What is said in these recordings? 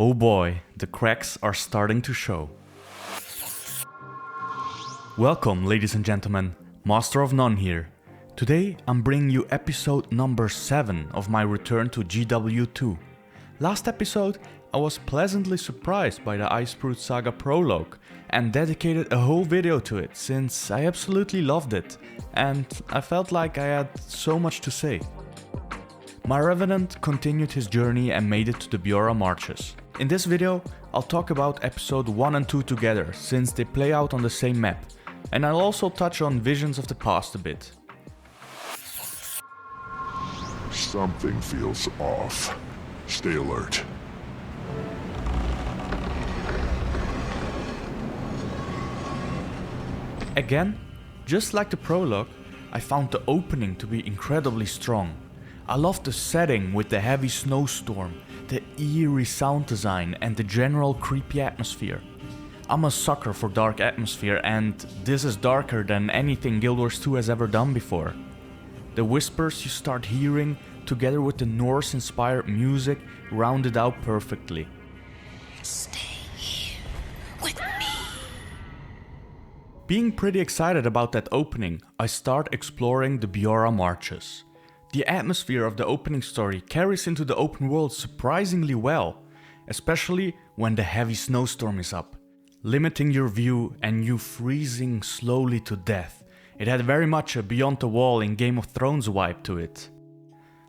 Oh boy, the cracks are starting to show. Welcome, ladies and gentlemen, Master of None here. Today I'm bringing you episode number 7 of my return to GW2. Last episode I was pleasantly surprised by the Icebrood Saga prologue and dedicated a whole video to it since I absolutely loved it and I felt like I had so much to say. My Revenant continued his journey and made it to the Bjora Marches. In this video I'll talk about episode 1 and 2 together since they play out on the same map, and I'll also touch on Visions of the Past a bit. Something feels off. Stay alert. Again, just like the prologue, I found the opening to be incredibly strong. I loved the setting with the heavy snowstorm, the eerie sound design and the general creepy atmosphere. I'm a sucker for dark atmosphere and this is darker than anything Guild Wars 2 has ever done before. The whispers you start hearing, together with the Norse-inspired music, round it out perfectly. Stay here with me. Being pretty excited about that opening, I start exploring the Bjora Marches. The atmosphere of the opening story carries into the open world surprisingly well, especially when the heavy snowstorm is up, limiting your view and you freezing slowly to death. It had very much a Beyond the Wall in Game of Thrones vibe to it.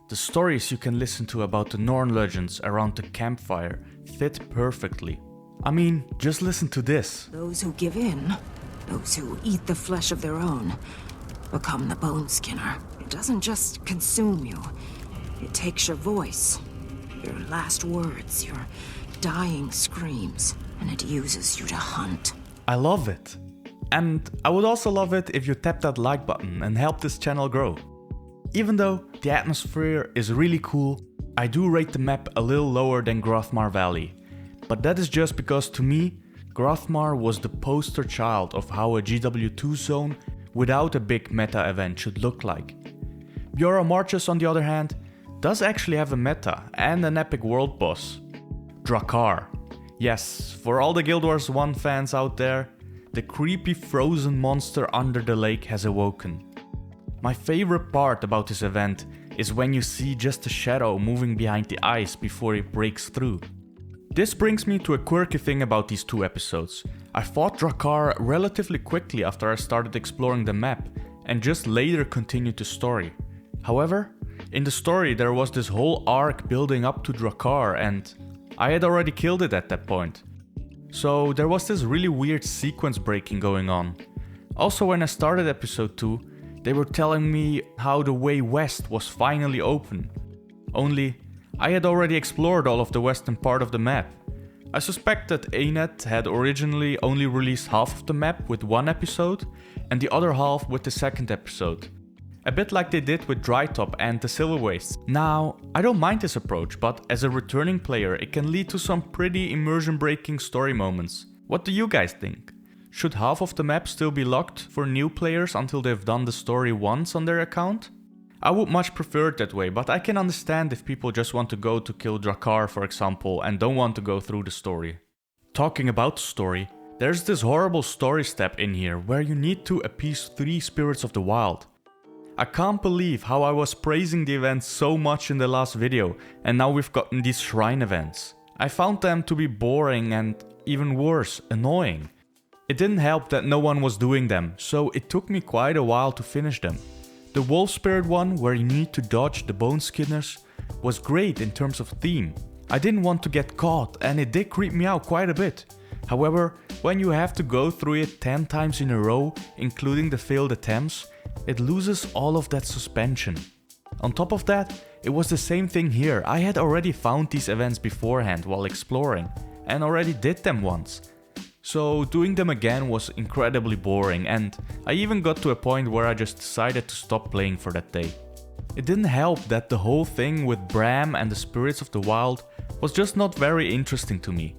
The stories you can listen to about the Norn legends around the campfire fit perfectly. I mean, just listen to this. Those who give in, those who eat the flesh of their own, become the bone skinner. It doesn't just consume you. It takes your voice, your last words, your dying screams, and it uses you to hunt. I love it. And I would also love it if you tap that like button and help this channel grow. Even though the atmosphere is really cool, I do rate the map a little lower than Grothmar Valley. But that is just because to me, Grothmar was the poster child of how a GW2 zone without a big meta event should look like. Bjora Marches, on the other hand, does actually have a meta and an epic world boss. Drakkar. Yes, for all the Guild Wars 1 fans out there, the creepy frozen monster under the lake has awoken. My favorite part about this event is when you see just a shadow moving behind the ice before it breaks through. This brings me to a quirky thing about these two episodes. I fought Drakkar relatively quickly after I started exploring the map and just later continued the story. However, in the story there was this whole arc building up to Drakkar and I had already killed it at that point. So there was this really weird sequence breaking going on. Also, when I started episode 2, they were telling me how the way west was finally open. Only, I had already explored all of the western part of the map. I suspect that ANET had originally only released half of the map with one episode and the other half with the second episode. A bit like they did with Drytop and the Silver Wastes. Now, I don't mind this approach, but as a returning player it can lead to some pretty immersion breaking story moments. What do you guys think? Should half of the map still be locked for new players until they've done the story once on their account? I would much prefer it that way, but I can understand if people just want to go to kill Drakkar, for example, and don't want to go through the story. Talking about the story, there's this horrible story step in here where you need to appease 3 spirits of the wild. I can't believe how I was praising the events so much in the last video and now we've gotten these shrine events. I found them to be boring and, even worse, annoying. It didn't help that no one was doing them, so it took me quite a while to finish them. The Wolf Spirit one, where you need to dodge the Bone Skinners, was great in terms of theme. I didn't want to get caught and it did creep me out quite a bit. However, when you have to go through it 10 times in a row, including the failed attempts, it loses all of that suspension. On top of that, it was the same thing here. I had already found these events beforehand while exploring and already did them once. So doing them again was incredibly boring and I even got to a point where I just decided to stop playing for that day. It didn't help that the whole thing with Bram and the Spirits of the Wild was just not very interesting to me.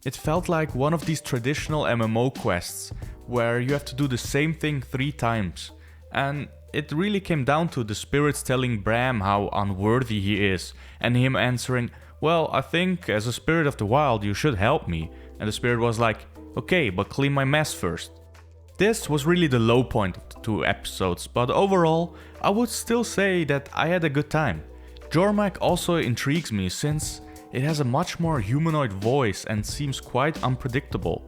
It felt like one of these traditional MMO quests where you have to do the same thing 3 times. And it really came down to the spirits telling Bram how unworthy he is and him answering, well, I think as a spirit of the wild you should help me. And the spirit was like, okay, but clean my mess first. This was really the low point of the 2 episodes, but overall, I would still say that I had a good time. Jormag also intrigues me since it has a much more humanoid voice and seems quite unpredictable.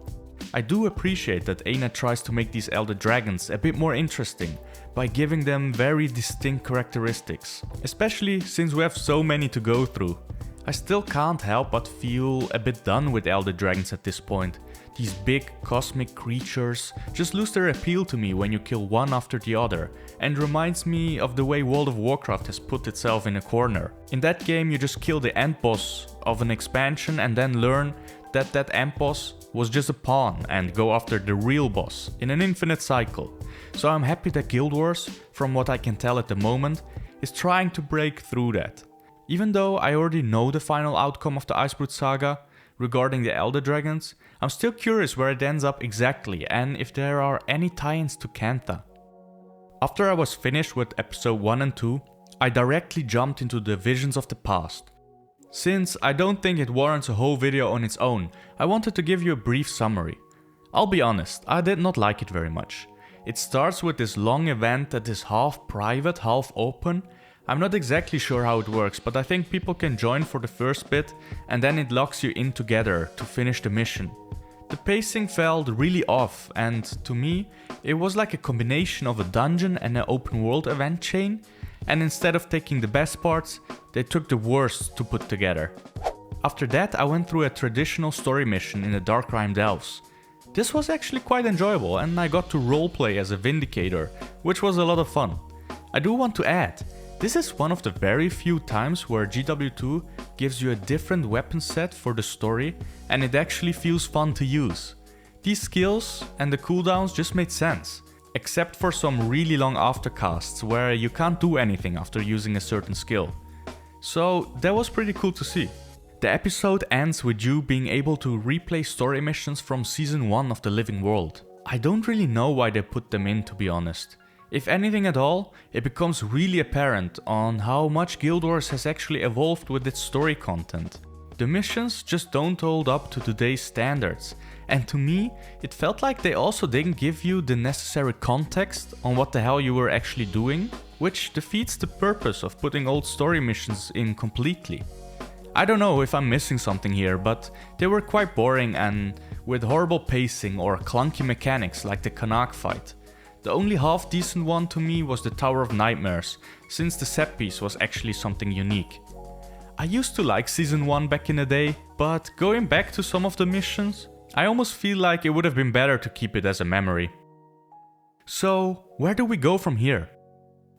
I do appreciate that Aina tries to make these elder dragons a bit more interesting by giving them very distinct characteristics, especially since we have so many to go through. I still can't help but feel a bit done with elder dragons at this point. These big cosmic creatures just lose their appeal to me when you kill one after the other, and reminds me of the way World of Warcraft has put itself in a corner. In that game you just kill the end boss of an expansion and then learn that that end boss was just a pawn and go after the real boss in an infinite cycle. So I'm happy that Guild Wars, from what I can tell at the moment, is trying to break through that. Even though I already know the final outcome of the Icebrood saga regarding the Elder Dragons, I'm still curious where it ends up exactly and if there are any tie-ins to Cantha. After I was finished with episode 1 and 2, I directly jumped into the Visions of the Past. Since I don't think it warrants a whole video on its own, I wanted to give you a brief summary. I'll be honest, I did not like it very much. It starts with this long event that is half private, half open. I'm not exactly sure how it works, but I think people can join for the first bit and then it locks you in together to finish the mission. The pacing felt really off and to me it was like a combination of a dungeon and an open world event chain, and instead of taking the best parts, they took the worst to put together. After that I went through a traditional story mission in the Dark Rime Delves. This was actually quite enjoyable and I got to roleplay as a Vindicator, which was a lot of fun. I do want to add, this is one of the very few times where GW2 gives you a different weapon set for the story and it actually feels fun to use. These skills and the cooldowns just made sense, except for some really long aftercasts where you can't do anything after using a certain skill. So that was pretty cool to see. The episode ends with you being able to replay story missions from season 1 of The Living World. I don't really know why they put them in, to be honest. If anything at all, it becomes really apparent on how much Guild Wars has actually evolved with its story content. The missions just don't hold up to today's standards, and to me, it felt like they also didn't give you the necessary context on what the hell you were actually doing, which defeats the purpose of putting old story missions in completely. I don't know if I'm missing something here, but they were quite boring and with horrible pacing or clunky mechanics like the Kanak fight. The only half decent one to me was the Tower of Nightmares, since the set piece was actually something unique. I used to like season 1 back in the day, but going back to some of the missions, I almost feel like it would have been better to keep it as a memory. So, where do we go from here?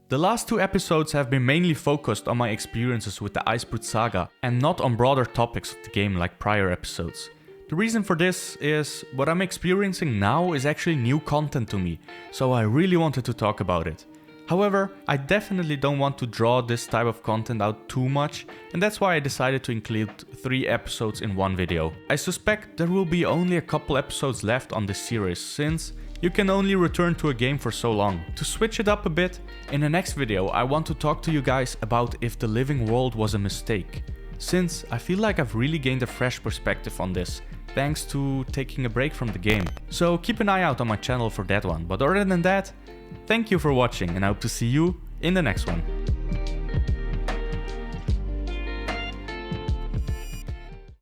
The last 2 episodes have been mainly focused on my experiences with the Icebrood saga and not on broader topics of the game like prior episodes. The reason for this is what I'm experiencing now is actually new content to me, so I really wanted to talk about it. However, I definitely don't want to draw this type of content out too much, and that's why I decided to include 3 episodes in one video. I suspect there will be only a couple episodes left on this series, since you can only return to a game for so long. To switch it up a bit, in the next video I want to talk to you guys about if the living world was a mistake, since I feel like I've really gained a fresh perspective on this, thanks to taking a break from the game. So keep an eye out on my channel for that one, but other than that, thank you for watching and I hope to see you in the next one.